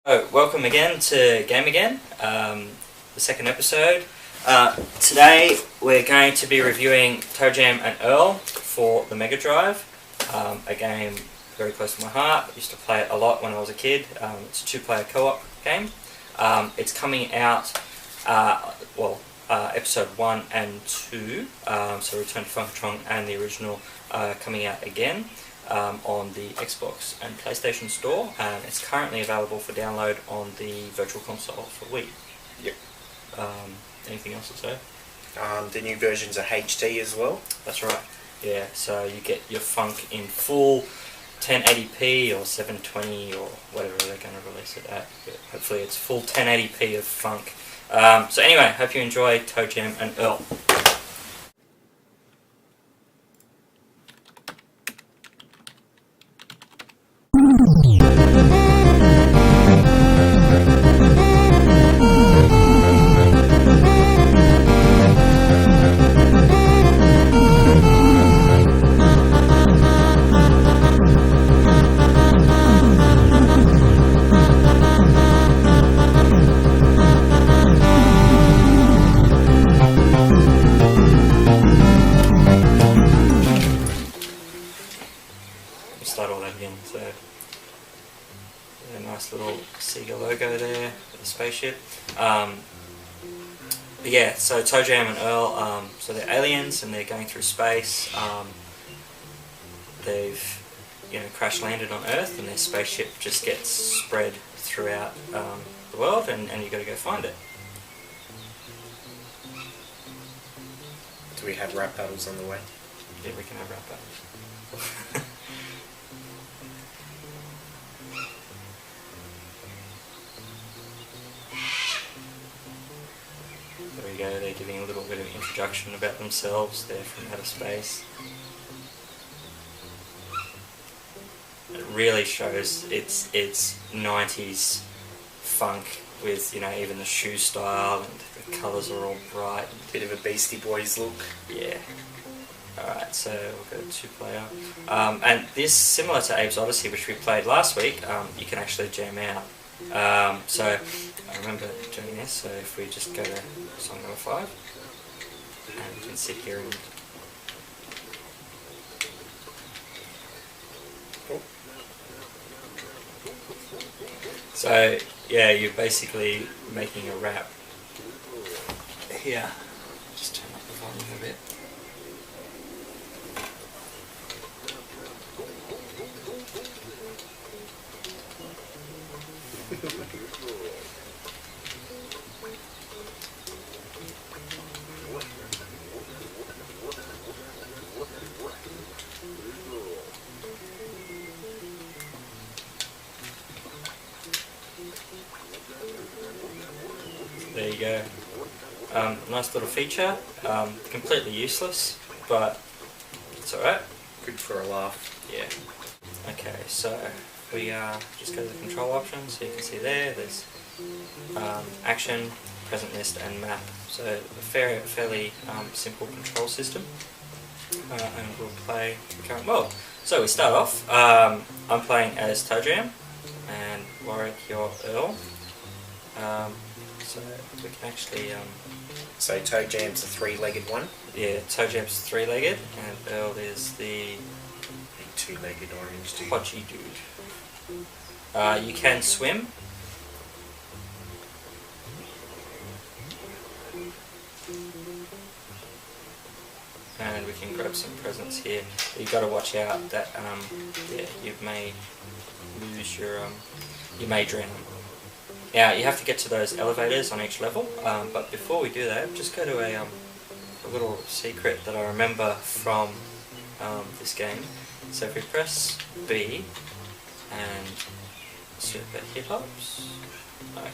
Oh, welcome again to Game Again, the second episode. Today we're going to be reviewing Toejam and Earl for the Megadrive, a game very close to my heart. I used to play it a lot when I was a kid. It's a two-player co-op game. It's coming out, episode 1 and 2, so Return to Funkatron and the original coming out again. On the Xbox and PlayStation Store, and it's currently available for download on the Virtual Console for Wii. Yep. Anything else to say? The new versions are HD as well. That's right. Yeah, so you get your funk in full 1080p or 720 or whatever they're going to release it at. But hopefully it's full 1080p of funk. So anyway, hope you enjoy Toejam and Earl. Start all that again. So a nice little Sega logo there for the spaceship. But yeah, so Toejam and Earl, so they're aliens and they're going through space. They've crash landed on Earth and their spaceship just gets spread throughout the world, and you've got to go find it. Do we have rap battles on the way? Yeah, we can have rap battles. There we go, they're giving a little bit of introduction about themselves. They're from outer space. It really shows it's 90s funk with, even the shoe style, and the colours are all bright. Bit of a Beastie Boys look. Yeah. Alright, so we'll go 2-player. And this, similar to Abe's Odyssey, which we played last week, you can actually jam out. So I remember doing this, so if we just go to song number 5, and we can sit here and... So, yeah, you're basically making a rap here. Just turn up the volume a bit. There you go. Nice little feature. Completely useless, but it's alright. Good for a laugh. Yeah. Okay, so we just go to the control options. So you can see there's action, present list, and map. So a fairly simple control system. And we'll play the current world. So we start off. I'm playing as Toejam, and Warwick, you're Earl. So we can actually... So Toejam's a 3-legged one? Yeah, Toejam's 3-legged, and Earl is the 2-legged orange dude. podgy dude. You can swim. And we can grab some presents here. You've got to watch out that you may lose your you may drown. Now you have to get to those elevators on each level, but before we do that, just go to a little secret that I remember from this game. So if we press B and see if that hit hops.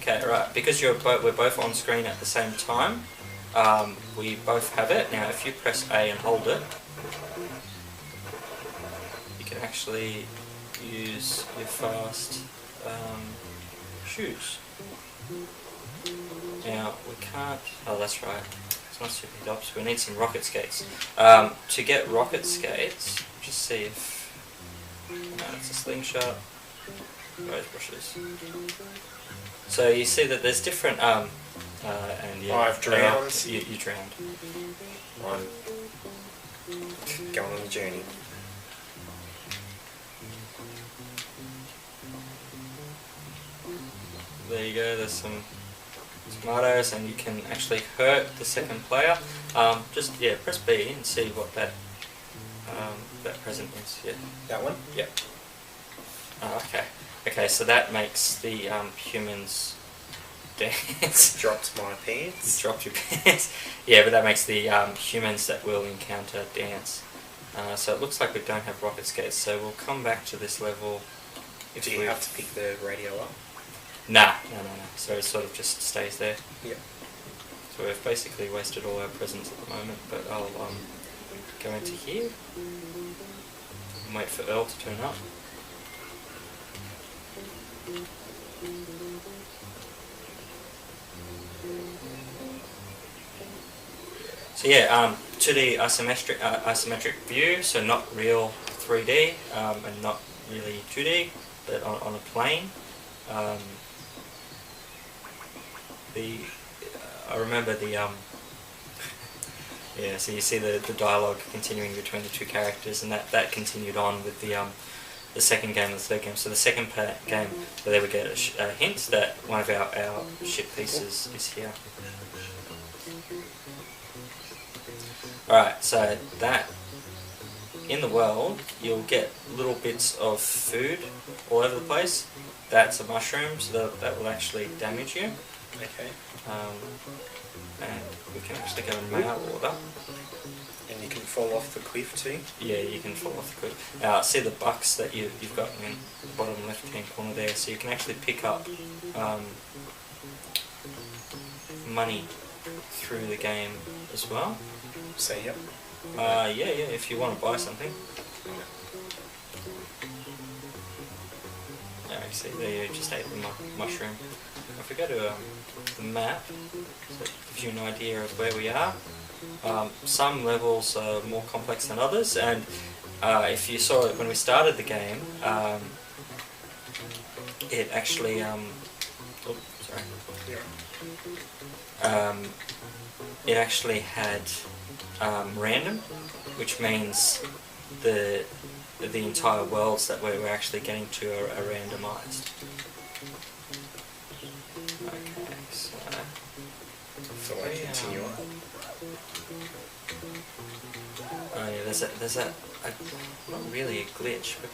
Okay, right. Because we're both on screen at the same time, we both have it. Now if you press A and hold it, you can actually use your fast shoes. Now we can't... Oh, that's right. It's not super hit ups. We need some rocket skates. To get rocket skates, just see if... No, it's a slingshot. Rose brushes. So you see that there's different and yeah, I've drowned. You drowned. I'm going on a journey. There you go. There's some tomatoes, and you can actually hurt the second player. Just press B and see what that present is. Yeah. That one? Yep. Oh, okay. Okay, so that makes the humans dance. Dropped my pants. You dropped your pants. Yeah, but that makes the humans that we'll encounter dance. So it looks like we don't have rocket skates, so we'll come back to this level. Do you have to pick the radio up? Nah, no. So it sort of just stays there. Yep. So we've basically wasted all our presents at the moment, but I'll go into here and wait for Earl to turn up. So yeah, 2D isometric view, so not real 3D and not really 2D, but on a plane. I remember the yeah. So you see the dialogue continuing between the two characters, and that continued on with the second game, the third game. So the second game, so there we get a hint that one of our ship pieces is here. Alright, so that in the world you'll get little bits of food all over the place. That's a mushroom, so that will actually damage you. Okay. And we can actually go in mail order. And you can fall off the cliff too? Yeah, you can fall off the cliff. Now, see the bucks that you've got in the bottom left-hand corner there, so you can actually pick up money through the game as well. So, yep. Yeah, if you want to buy something. Yeah, see, there you just ate the mushroom. If we go to the map, so it gives you an idea of where we are. Some levels are more complex than others, and if you saw it when we started the game, it actually, it actually had random, which means the entire worlds that we're actually getting to are randomized. Okay, so I continue on. Oh yeah, there's a not really a glitch, but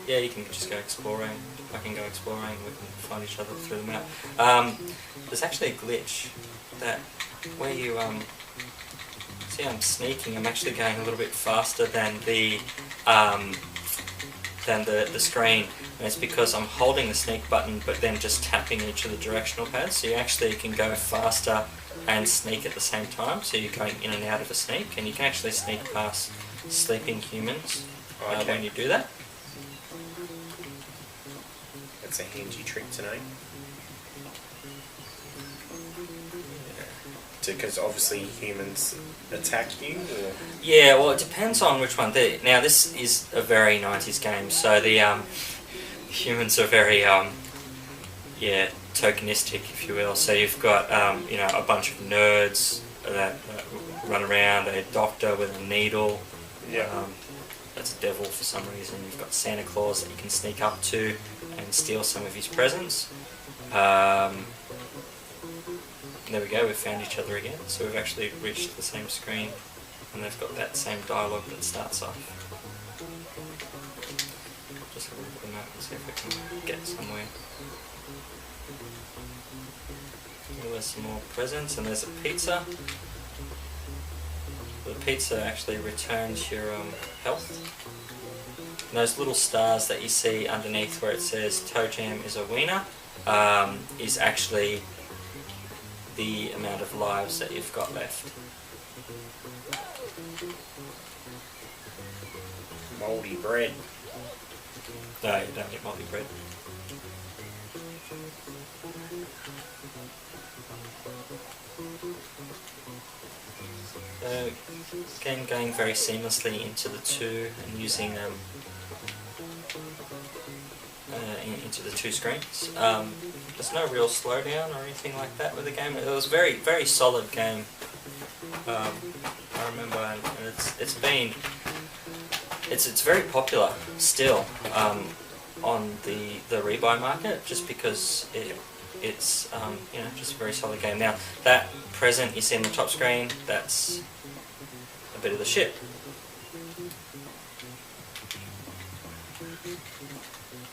yeah, you can just go exploring. I can go exploring. We can find each other through the map. There's actually a glitch that where you see I'm sneaking. I'm actually going a little bit faster than the screen, and it's because I'm holding the sneak button but then just tapping each of the directional pads, so you actually can go faster and sneak at the same time, so you're going in and out of a sneak, and you can actually sneak past sleeping humans when you do that. That's a handy trick to know. Because obviously humans attack you? Or? Yeah, well it depends on which one. Now this is a very 90s game, so the humans are very tokenistic, if you will. So you've got a bunch of nerds that run around, a doctor with a needle. Yeah. That's a devil for some reason. You've got Santa Claus that you can sneak up to and steal some of his presents. There we go, we've found each other again, so we've actually reached the same screen, and they've got that same dialogue that starts off. Just have a look at the map and see if we can get somewhere. There's some more presents, and there's a pizza. The pizza actually returns your health. And those little stars that you see underneath where it says Toejam is a wiener is actually the amount of lives that you've got left. Mouldy bread. No, you don't get mouldy bread. So, again, going very seamlessly into the 2 and using into the 2 screens. There's no real slowdown or anything like that with the game. It was a very, very solid game. I remember, and it's very popular still on the rebuy market, just because it's you know, just a very solid game. Now that present you see on the top screen, that's a bit of the ship.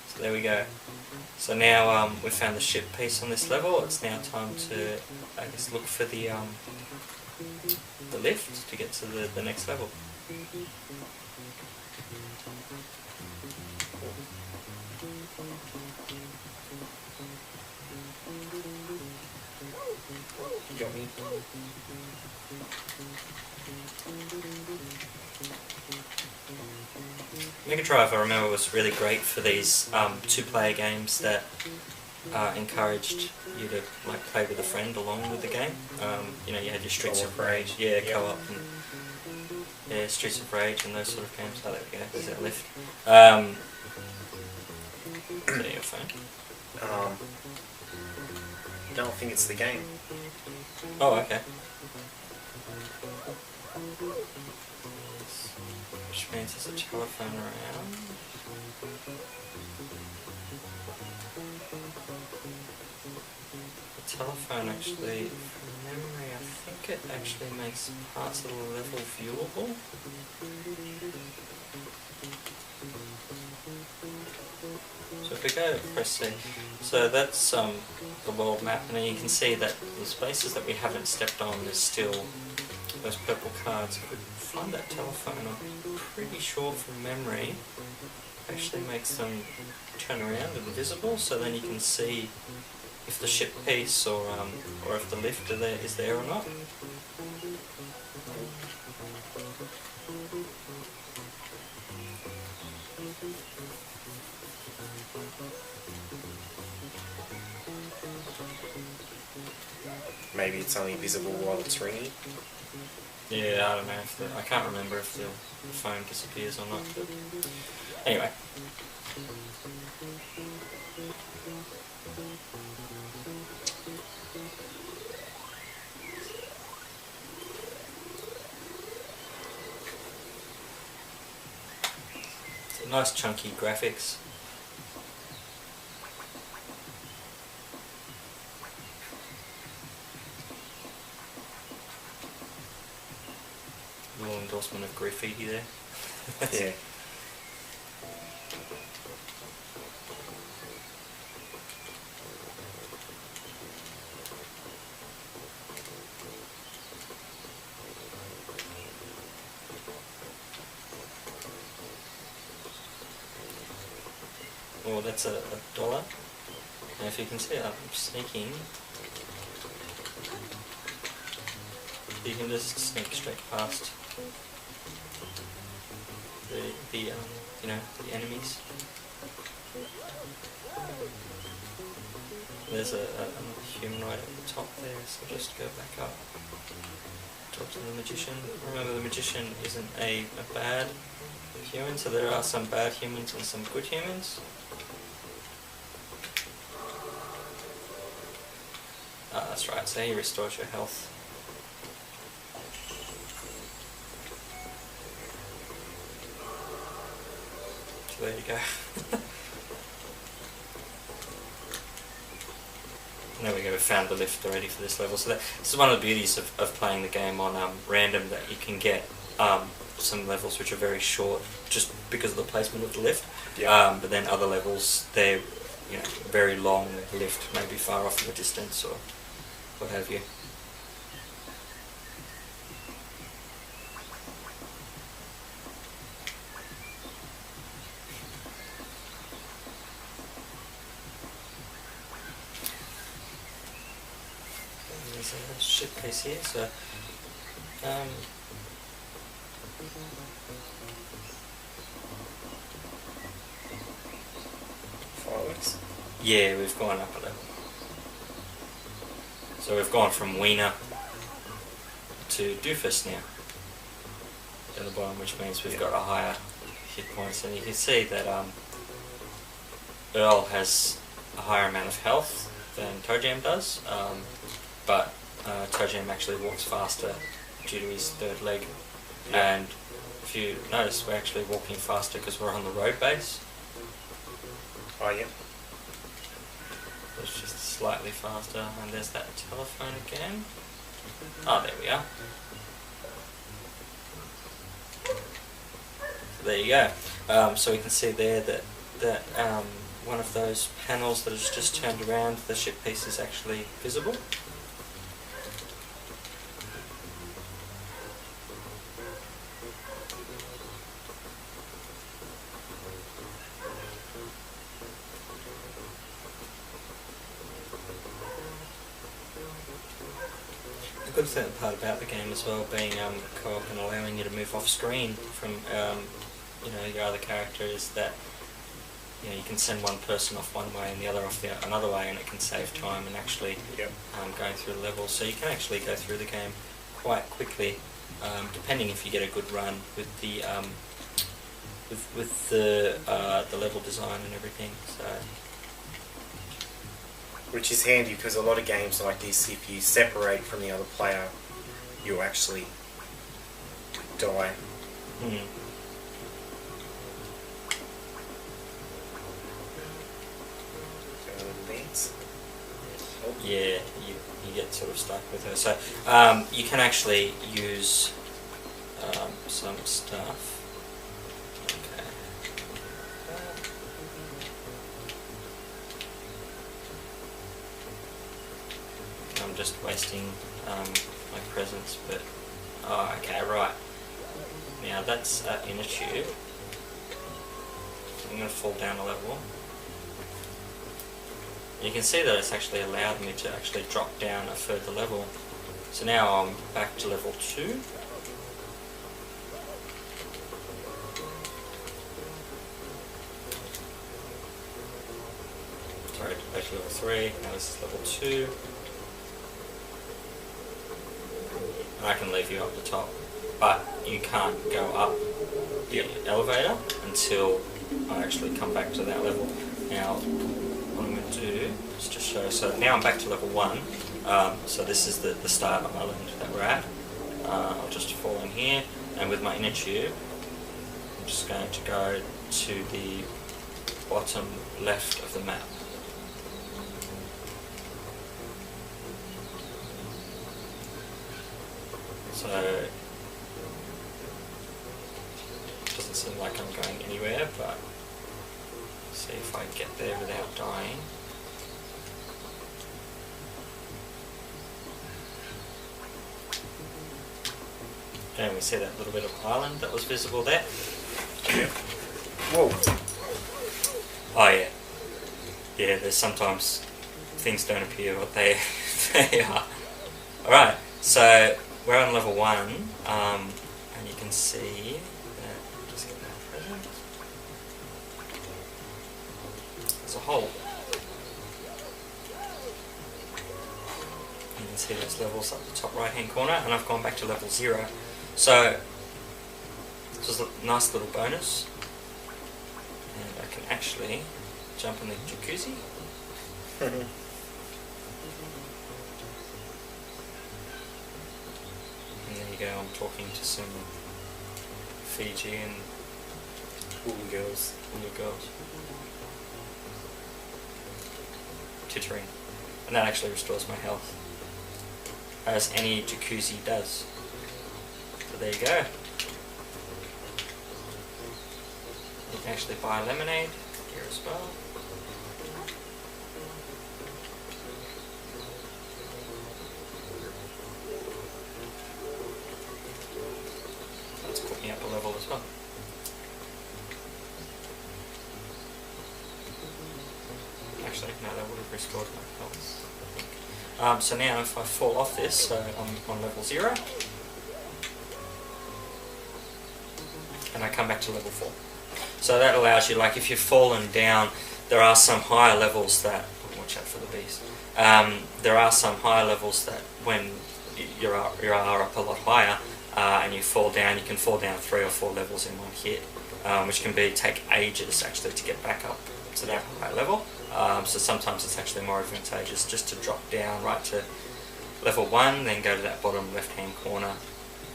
So there we go. So now we've found the ship piece on this level. It's now time to, I guess, look for the lift to get to the next level. You got me. Megadrive, I remember, was really great for these 2-player games that encouraged you to like play with a friend along with the game. You know, you had your Streets of Rage, co-op, and Streets of Rage and those sort of games. Oh, there we go. There's that lift. Is that your phone? I don't think it's the game. Oh, okay. Which means there's a telephone around. The telephone actually, from memory, I think it actually makes parts of the level viewable. So if we go press C, so that's the world map, and then you can see that the spaces that we haven't stepped on is still those purple cards. If we find that telephone, I'm pretty sure from memory actually makes them turn around and visible, so then you can see if the ship piece or if the lift is there or not. Maybe it's only visible while it's ringing. Yeah, I don't know if I can't remember if the phone disappears or not, but anyway. It's a nice chunky graphics. Little endorsement of graffiti there. Yeah. Oh, that's a $1. And if you can see, I'm sneaking. You can just sneak straight past the you know, the enemies. There's another human right at the top there, so just go back up. Talk to the magician. Remember, the magician isn't a bad human, so there are some bad humans and some good humans. Ah, that's right, so he restores your health. So there you go. And there we go, we found the lift already for this level. So this is one of the beauties of playing the game on random, that you can get some levels which are very short just because of the placement of the lift. Yeah. But then other levels, they're, you know, very long lift, maybe far off in the distance or what have you. There's a ship piece here, so Fireworks. yeah, we've gone up a level. So we've gone from Wiener to Doofus now at the bottom, which means we've got a higher hit points, and you can see that Earl has a higher amount of health than Toejam does, but Toejam actually walks faster due to his third leg. Yeah. And if you notice, we're actually walking faster because we're on the road base. Oh yeah. It's just slightly faster, and there's that telephone again. Oh, there we are. So there you go. So we can see there that one of those panels that is just turned around, the ship piece is actually visible. The good part about the game as well being co-op and allowing you to move off screen from your other character is that you can send one person off one way and the other off another way, and it can save time and actually going through the levels. So you can actually go through the game quite quickly, depending if you get a good run with the the level design and everything. So. Which is handy because a lot of games like this, if you separate from the other player, you'll actually die. Mm. Oh. Yeah, you get sort of stuck with her. So you can actually use some stuff. I'm just wasting my presence, but okay, right. Now that's inner tube. I'm going to fall down a level. You can see that it's actually allowed me to actually drop down a further level. So now I'm back to level 2. Sorry, back to level 3. Now this is level 2. And I can leave you up the top, but you can't go up the elevator until I actually come back to that level. Now, what I'm going to do is just show. So now I'm back to level 1. So this is the start island that we're at. I'll just fall in here, and with my inner tube, I'm just going to go to the bottom left of the map. So it doesn't seem like I'm going anywhere, but see if I get there without dying. And we see that little bit of island that was visible there. Yeah. Whoa. Oh yeah. Yeah, there's sometimes things don't appear what they are. Alright, so we're on level 1, and you can see that, just get that present. There's a hole. You can see those levels up the top right hand corner, and I've gone back to level 0. So, this was a nice little bonus, and I can actually jump in the jacuzzi. And there you go, I'm talking to some Fijian Hula girls. Tittering. And that actually restores my health, as any jacuzzi does. So there you go. You can actually buy lemonade here as well. That's put me up a level as well. Actually, no, that would have restored my health, I think. So now if I fall off this, so I'm on level 0, and I come back to level 4. So that allows you, like if you've fallen down, there are some higher levels that, watch out for the bees, there are some higher levels that when you are up a lot higher, and you fall down, you can fall down 3 or 4 levels in one hit, which can take ages actually to get back up to that high level. So sometimes it's actually more advantageous just to drop down right to level 1, then go to that bottom left hand corner,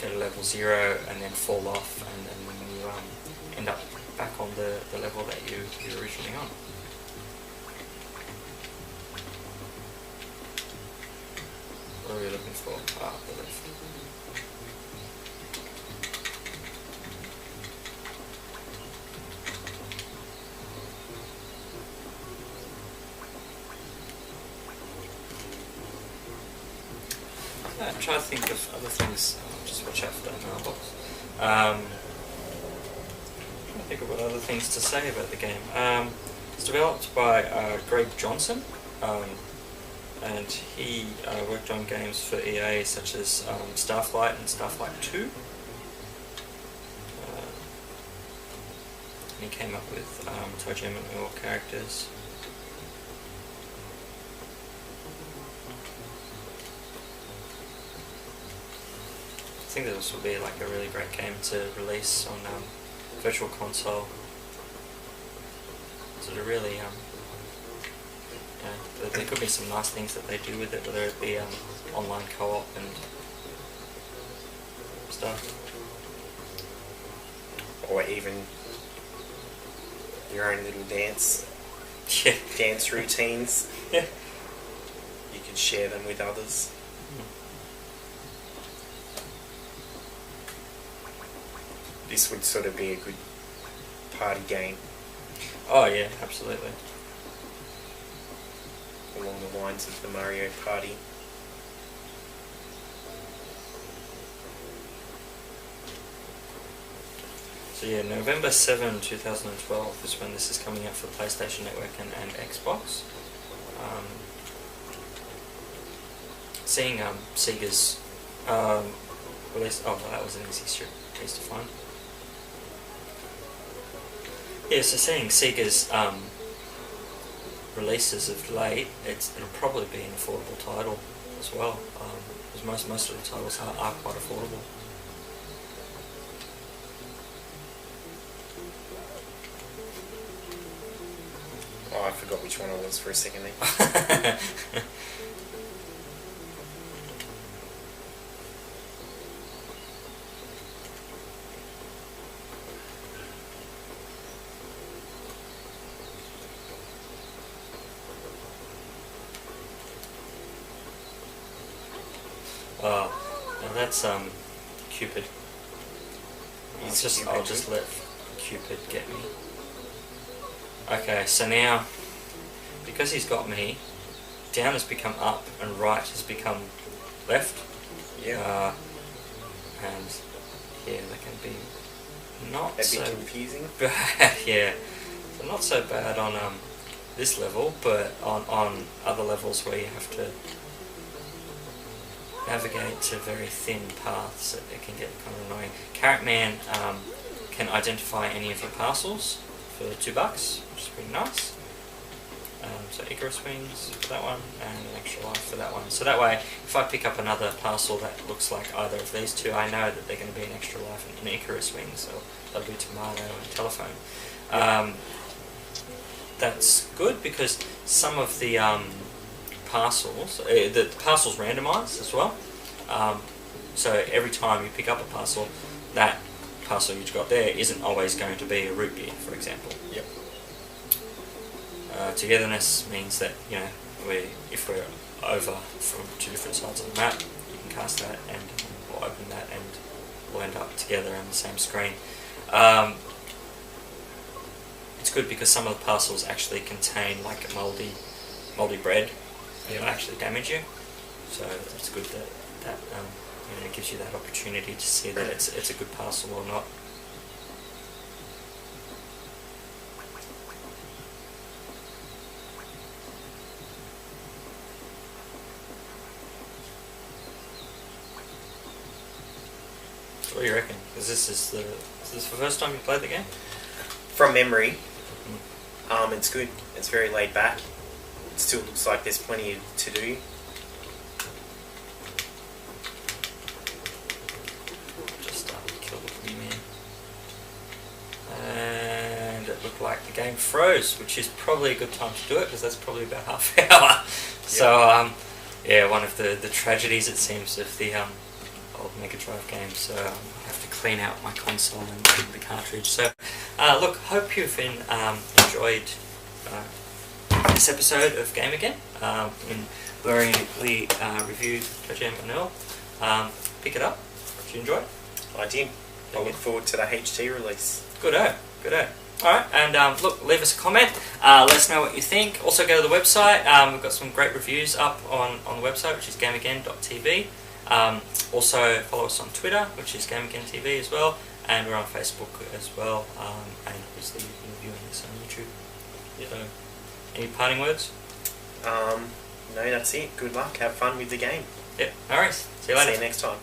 go to level 0, and then fall off, and then you end up back on the level that you were originally on. What are we looking for? The left. I'm trying to think of other things. Just watch out for that mailbox. Trying to think of what other things to say about the game. It's developed by Greg Johnson, and he worked on games for EA such as Starflight and Starflight 2. And he came up with Toejam and Earl characters. I think this will be like a really great game to release on Virtual Console. So to really, there could be some nice things that they do with it, whether it be online co-op and stuff. Or even your own little dance routines. Yeah. You can share them with others. This would sort of be a good party game. Oh yeah, absolutely. Along the lines of the Mario Party. So yeah, November 7, 2012 is when this is coming out for PlayStation Network and Xbox. Seeing Sega's release, oh well, that was an easy piece to find. Yeah, so seeing Sega's releases of late, it'll probably be an affordable title as well, because most of the titles are quite affordable. Oh, I forgot which one it was for a second there. Now that's Cupid. I'll just let Cupid get me. Okay, so now because he's got me, down has become up and right has become left. Yeah. And yeah, they can be not That'd so be confusing. bad. Yeah, so not so bad on this level, but on other levels where you have to navigate to very thin paths, it can get kind of annoying. Carrot Man can identify any of your parcels for $2, which is pretty nice. So Icarus Wings for that one, and an extra life for that one. So that way, if I pick up another parcel that looks like either of these two, I know that they're going to be an extra life and an Icarus Wings, so that'll be Tomato and Telephone. That's good because some of the parcels, the parcels randomise as well. So every time you pick up a parcel, that parcel you've got there isn't always going to be a root beer, for example. Yep. Togetherness means that, you know, if we're over from two different sides of the map, you can cast that and we'll open that and we'll end up together on the same screen. It's good because some of the parcels actually contain like mouldy bread and it'll actually damage you. So it's good that you know, it gives you that opportunity to see that it's a good parcel or not. What do you reckon? Is this the first time you played the game? From memory, it's good. It's very laid back. It still looks like there's plenty to do. Just kill the Wii Man. And it looked like the game froze, which is probably a good time to do it because that's probably about half an hour. So yeah, one of the tragedies, it seems, of the old Megadrive games. So I have to clean out my console and the cartridge. So look, hope you've enjoyed this episode of Game Again, in where we reviewed Toejam and Earl. Pick it up. Did you enjoy it? I did. I look forward to the HT release. Good-o, good-o. Alright, and look, leave us a comment, let us know what you think. Also go to the website, we've got some great reviews up on the website, which is GameAgain.tv. Also follow us on Twitter, which is GameAgainTV as well, and we're on Facebook as well, and obviously you can view this on YouTube. So, any parting words? No, that's it. Good luck. Have fun with the game. Yep, no worries. See you later. See you next time.